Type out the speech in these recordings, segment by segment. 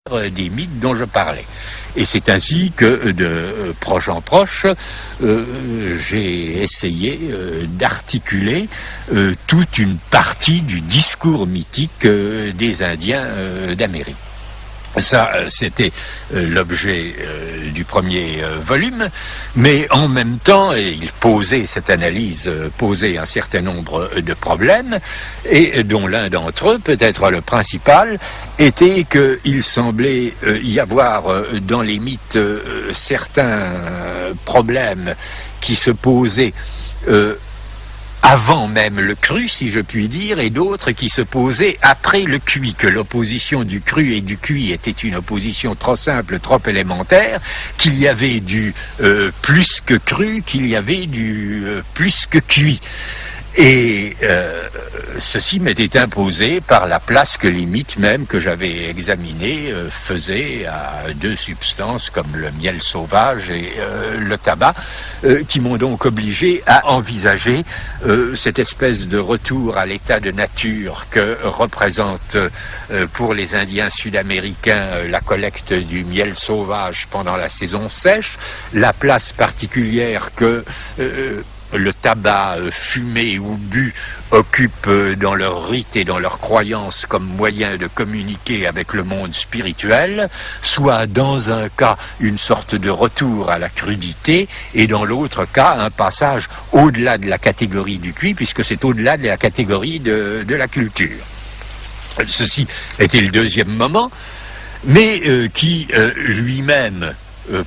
des mythes dont je parlais. Et c'est ainsi que, de proche en proche, j'ai essayé d'articuler toute une partie du discours mythique des Indiens d'Amérique. Ça, c'était l'objet du premier volume, mais en même temps, il posait, cette analyse posait un certain nombre de problèmes, et dont l'un d'entre eux, peut-être le principal, était qu'il semblait y avoir dans les mythes certains problèmes qui se posaient avant même le cru, si je puis dire, et d'autres qui se posaient après le cuit, que l'opposition du cru et du cuit était une opposition trop simple, trop élémentaire, qu'il y avait du plus que cru, qu'il y avait du plus que cuit. Et ceci m'était imposé par la place que les mythes même que j'avais examinés faisaient à deux substances comme le miel sauvage et le tabac, qui m'ont donc obligé à envisager cette espèce de retour à l'état de nature que représente pour les Indiens sud-américains la collecte du miel sauvage pendant la saison sèche, la place particulière que le tabac fumé ou bu occupe dans leur rite et dans leurs croyances comme moyen de communiquer avec le monde spirituel, soit dans un cas une sorte de retour à la crudité et dans l'autre cas un passage au-delà de la catégorie du cuit, puisque c'est au-delà de la catégorie de la culture. Ceci était le deuxième moment, mais qui lui-même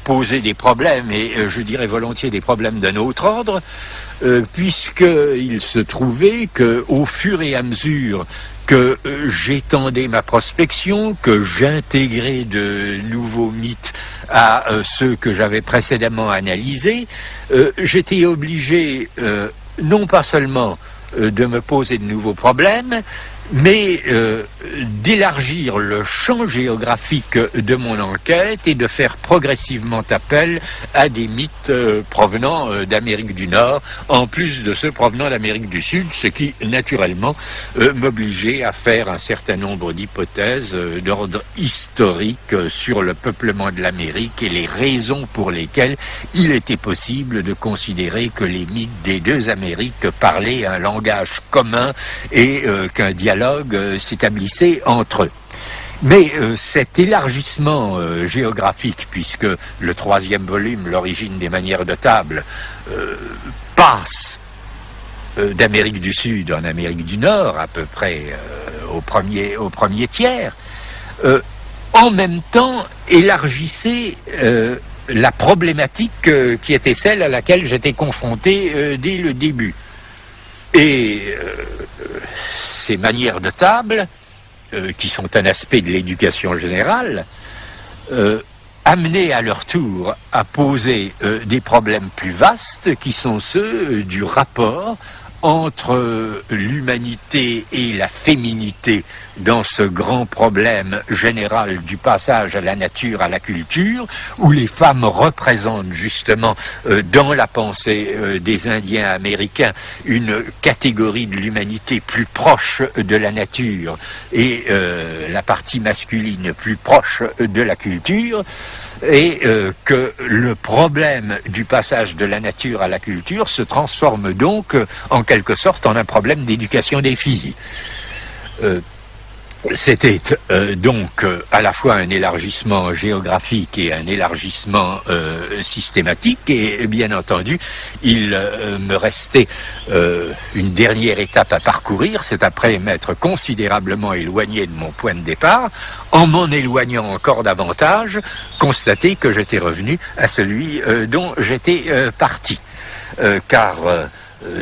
poser des problèmes, et je dirais volontiers des problèmes d'un autre ordre, puisqu'il se trouvait qu'au fur et à mesure que j'étendais ma prospection, que j'intégrais de nouveaux mythes à ceux que j'avais précédemment analysés, j'étais obligé non pas seulement de me poser de nouveaux problèmes, mais d'élargir le champ géographique de mon enquête et de faire progressivement appel à des mythes provenant d'Amérique du Nord, en plus de ceux provenant d'Amérique du Sud, ce qui, naturellement, m'obligeait à faire un certain nombre d'hypothèses d'ordre historique sur le peuplement de l'Amérique et les raisons pour lesquelles il était possible de considérer que les mythes des deux Amériques parlaient un langage commun et qu'un dialogue s'établissait entre eux. Mais cet élargissement géographique, puisque le troisième volume, l'origine des manières de table, passe d'Amérique du Sud en Amérique du Nord, à peu près au premier tiers, en même temps élargissait la problématique qui était celle à laquelle j'étais confronté dès le début. Et ces manières de table, qui sont un aspect de l'éducation générale, amenaient à leur tour à poser des problèmes plus vastes, qui sont ceux du rapport entre l'humanité et la féminité dans ce grand problème général du passage à la nature, à la culture, où les femmes représentent justement dans la pensée des Indiens américains une catégorie de l'humanité plus proche de la nature et la partie masculine plus proche de la culture, et que le problème du passage de la nature à la culture se transforme donc en quelque sorte en un problème d'éducation des filles. C'était donc à la fois un élargissement géographique et un élargissement systématique, et bien entendu il me restait une dernière étape à parcourir, c'est après m'être considérablement éloigné de mon point de départ, en m'en éloignant encore davantage, constater que j'étais revenu à celui dont j'étais parti, car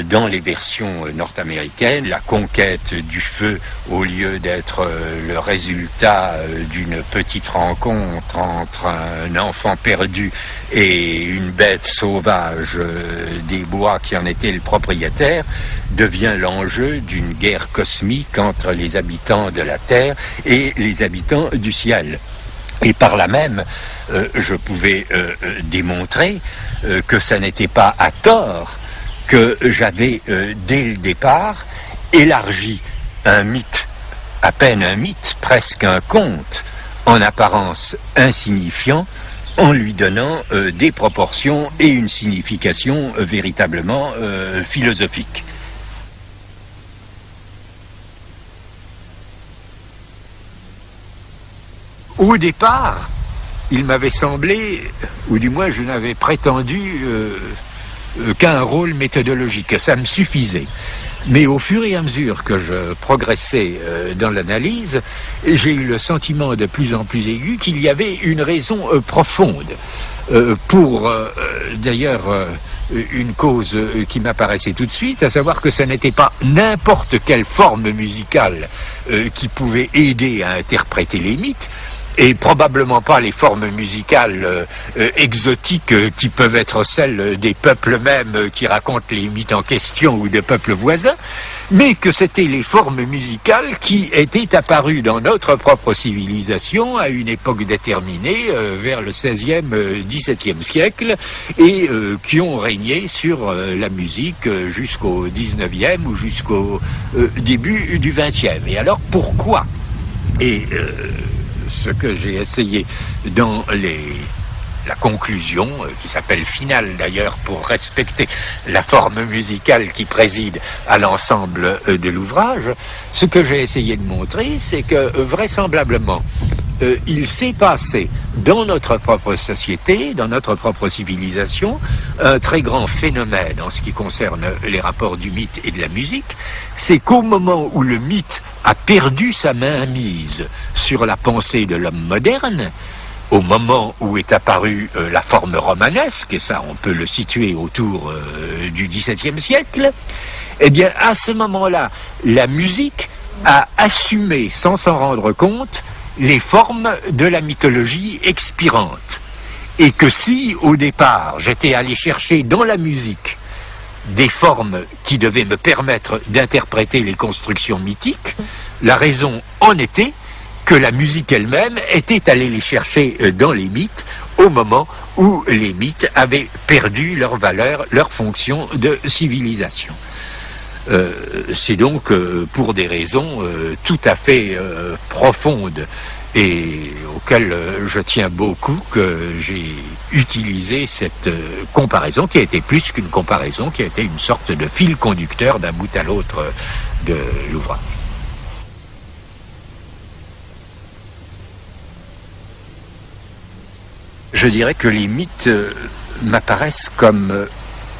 dans les versions nord-américaines, la conquête du feu, au lieu d'être le résultat d'une petite rencontre entre un enfant perdu et une bête sauvage des bois qui en était le propriétaire, devient l'enjeu d'une guerre cosmique entre les habitants de la Terre et les habitants du ciel. Et par là même, je pouvais démontrer que ça n'était pas à tort que j'avais, dès le départ, élargi un mythe, à peine un mythe, presque un conte, en apparence insignifiant, en lui donnant des proportions et une signification véritablement philosophique. Au départ, il m'avait semblé, ou du moins je n'avais prétendu qu'un rôle méthodologique, ça me suffisait. Mais au fur et à mesure que je progressais dans l'analyse, j'ai eu le sentiment de plus en plus aigu qu'il y avait une raison profonde pour, d'ailleurs, une cause qui m'apparaissait tout de suite, à savoir que ce n'était pas n'importe quelle forme musicale qui pouvait aider à interpréter les mythes, et probablement pas les formes musicales exotiques qui peuvent être celles des peuples mêmes qui racontent les mythes en question ou de peuples voisins, mais que c'était les formes musicales qui étaient apparues dans notre propre civilisation à une époque déterminée, vers le XVIe, XVIIe siècle, et qui ont régné sur la musique jusqu'au XIXe ou jusqu'au début du XXe. Et alors pourquoi ? Et ce que j'ai essayé dans la conclusion, qui s'appelle finale d'ailleurs pour respecter la forme musicale qui préside à l'ensemble de l'ouvrage, ce que j'ai essayé de montrer, c'est que vraisemblablement, il s'est passé dans notre propre société, dans notre propre civilisation, un très grand phénomène en ce qui concerne les rapports du mythe et de la musique, c'est qu'au moment où le mythe a perdu sa mainmise sur la pensée de l'homme moderne, au moment où est apparue la forme romanesque, et ça on peut le situer autour du XVIIe siècle, eh bien à ce moment-là, la musique a assumé, sans s'en rendre compte, les formes de la mythologie expirante. Et que si, au départ, j'étais allé chercher dans la musique des formes qui devaient me permettre d'interpréter les constructions mythiques, la raison en était que la musique elle-même était allée les chercher dans les mythes au moment où les mythes avaient perdu leur valeur, leur fonction de civilisation. C'est donc pour des raisons tout à fait profondes et auxquelles je tiens beaucoup que j'ai utilisé cette comparaison qui a été plus qu'une comparaison, qui a été une sorte de fil conducteur d'un bout à l'autre de l'ouvrage. Je dirais que les mythes m'apparaissent comme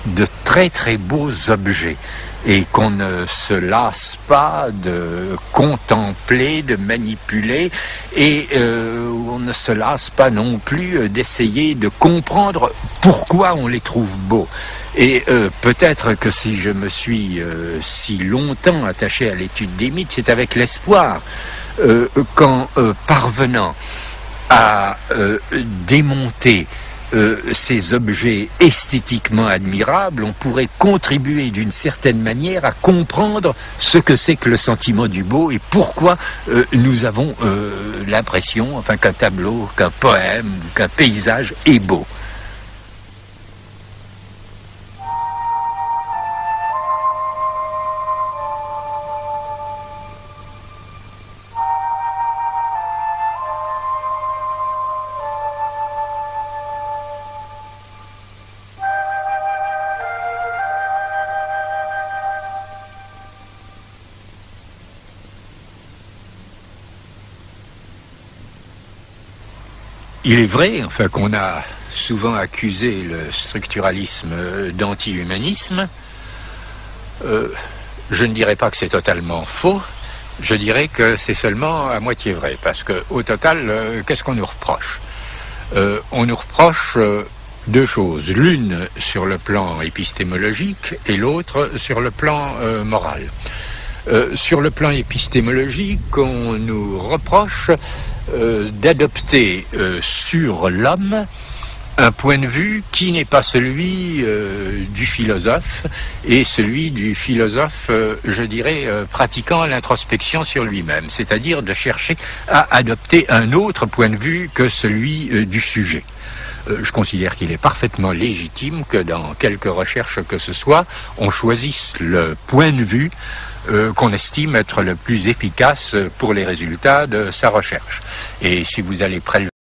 de très très beaux objets et qu'on ne se lasse pas de contempler, de manipuler et on ne se lasse pas non plus d'essayer de comprendre pourquoi on les trouve beaux. Et peut-être que si je me suis si longtemps attaché à l'étude des mythes, c'est avec l'espoir qu'en parvenant à démonter ces objets esthétiquement admirables, on pourrait contribuer d'une certaine manière à comprendre ce que c'est que le sentiment du beau et pourquoi nous avons l'impression, enfin, qu'un tableau, qu'un poème, qu'un paysage est beau. Il est vrai, enfin, qu'on a souvent accusé le structuralisme d'anti-humanisme. Je ne dirais pas que c'est totalement faux, je dirais que c'est seulement à moitié vrai, parce qu'au total, qu'est-ce qu'on nous reproche ? On nous reproche deux choses, l'une sur le plan épistémologique et l'autre sur le plan moral. Sur le plan épistémologique, on nous reproche d'adopter sur l'homme un point de vue qui n'est pas celui du philosophe, et celui du philosophe, je dirais, pratiquant l'introspection sur lui-même, c'est-à-dire de chercher à adopter un autre point de vue que celui du sujet. Je considère qu'il est parfaitement légitime que dans quelque recherche que ce soit, on choisisse le point de vue qu'on estime être le plus efficace pour les résultats de sa recherche. Et si vous allez prélever